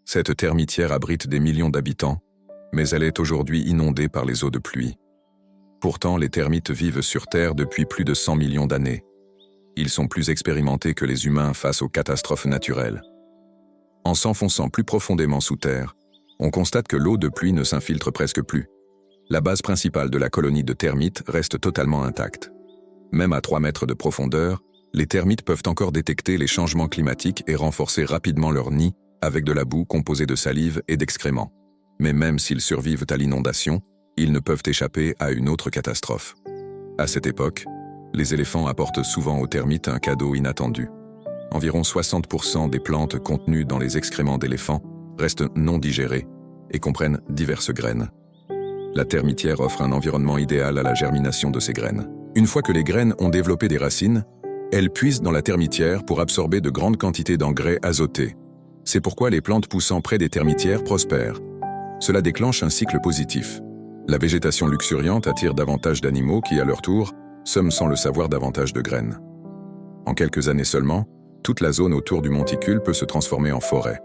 Cette termitière abrite des millions d'habitants, mais elle est aujourd'hui inondée par les eaux de pluie. Pourtant, les termites vivent sur Terre depuis plus de 100 millions d'années. Ils sont plus expérimentés que les humains face aux catastrophes naturelles. En s'enfonçant plus profondément sous terre, on constate que l'eau de pluie ne s'infiltre presque plus. La base principale de la colonie de termites reste totalement intacte. Même à 3 mètres de profondeur, les termites peuvent encore détecter les changements climatiques et renforcer rapidement leur nid avec de la boue composée de salive et d'excréments. Mais même s'ils survivent à l'inondation, ils ne peuvent échapper à une autre catastrophe. À cette époque, les éléphants apportent souvent aux termites un cadeau inattendu. Environ 60% des plantes contenues dans les excréments d'éléphants restent non digérées et comprennent diverses graines. La termitière offre un environnement idéal à la germination de ces graines. Une fois que les graines ont développé des racines, elles puisent dans la termitière pour absorber de grandes quantités d'engrais azotés. C'est pourquoi les plantes poussant près des termitières prospèrent. Cela déclenche un cycle positif. La végétation luxuriante attire davantage d'animaux qui, à leur tour, sèment sans le savoir davantage de graines. En quelques années seulement, toute la zone autour du monticule peut se transformer en forêt.